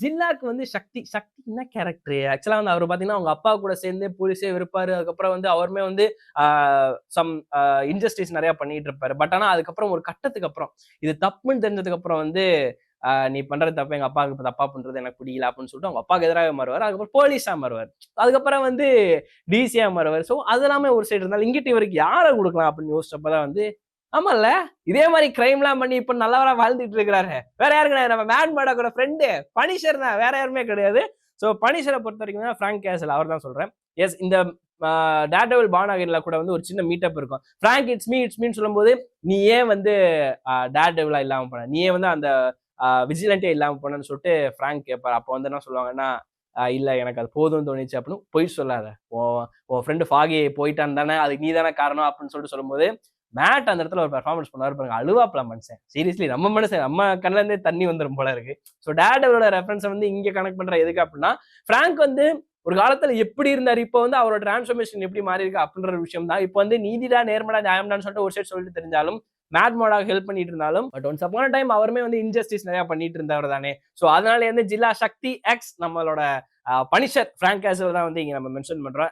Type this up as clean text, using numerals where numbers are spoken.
ஜில்லாக்கு வந்து சக்தி என்ன கேரக்டர் ஆக்சுவலா வந்து அவர் பாத்தீங்கன்னா அவங்க அப்பா கூட சேர்ந்து போலீஸே இருப்பாரு. அதுக்கப்புறம் வந்து அவருமே வந்து சம் இன்ஜஸ்டிஸ் நிறைய பண்ணிட்டு இருப்பாரு. பட் ஆனா அதுக்கப்புறம் ஒரு கட்டத்துக்கு அப்புறம் இது தப்புன்னு தெரிஞ்சதுக்கு அப்புறம் வந்து நீ பண்றது தப்பு, எங்க அப்பாவுக்கு தப்பா பண்றது எனக்கு பிடிக்கல அப்படின்னு சொல்லிட்டு அவங்க அப்பாவுக்கு எதிராக மாறுவார். அதுக்கப்புறம் போலீஸா மாறுவார். அதுக்கப்புறம் வந்து டிசியா மாறுவார். ஸோ அது எல்லாமே ஒரு சைடு இருந்தாலும் இங்கிட்டு இவருக்கு யாரை கொடுக்கலாம் அப்படின்னு யோசிச்சப்பதான் வந்து ஆமால்ல இதே மாதிரி கிரைம் எல்லாம் பண்ணி இப்ப நல்லவரா வாழ்ந்துட்டு இருக்கிறாரு. வேற யாரு கிடையாது, நம்ம மேன் மேடோட ஃப்ரெண்டு பனிஷர் தான், வேற யாருமே கிடையாது. ஸோ பனிஷரை பொறுத்த வரைக்கும் ஃப்ராங்க் கேசல் அவர் தான் சொல்றேன். எஸ், இந்த டேர்டெவில் பானாகின்ல கூட வந்து ஒரு சின்ன மீட்டப் இருக்கும். ஃப்ராங்க் இட்ஸ் மீன்னு சொல்லும்போது நீ ஏன் வந்து டேர்டெவிலா இல்லாம போன, நீ ஏன் வந்து அந்த விஜிலண்டே இல்லாம போனேன்னு சொல்லிட்டு ஃப்ராங்க் கேட்பாரு. அப்போ வந்து என்ன சொல்லுவாங்கன்னா இல்ல எனக்கு அது போதும்னு தோணுச்சு அப்படின்னு. பொய் சொல்லாத, உன் ஃப்ரெண்டு ஃபாகி போயிட்டான் தானே, அதுக்கு நீ தானே காரணம் அப்படின்னு சொல்லிட்டு சொல்லும்போது மேட் அந்த இடத்துல ஒரு பெர்ஃபார்மன்ஸ் பண்ணாரு பாருங்க, அழுவாப்ல மனுஷன். சீரியஸ்லி நம்ம மனுஷன் நம்ம கண்ணுல இருந்தே தண்ணி வந்துரும் போல இருக்கு. ஸோ டேர்டெவிலோட ரெஃபரன்ஸ் வந்து இங்க கனெக்ட் பண்ற எதுக்கு அப்படின்னா ஃப்ராங்க் வந்து ஒரு காலத்துல எப்படி இருந்தாரு, இப்போ வந்து அவரோட டிரான்ஸ்ஃபர்மேஷன் எப்படி மாறி இருக்கு அப்படின்ற ஒரு விஷயம் தான். இப்போ வந்து நீதிடா நேர்மடா நியாயம்டான்னு சொல்லிட்டு ஒரு சைடு சொல்லிட்டு தெரிஞ்சாலும் மேட் மோடாக ஹெல்ப் பண்ணிட்டு இருந்தாலும் பட் ஒன்ஸ் அப்பான டைம் அவருமே வந்து இன்ஜஸ்டிஸ் நிறைய பண்ணிட்டு இருந்தவர் தானே. ஸோ அதனால வந்து ஜில்லா சக்தி எக்ஸ் நம்மளோட பனிஷர் ஃப்ராங்க் கேசல் தான் வந்து இங்க நம்ம மென்ஷன் பண்றோம்.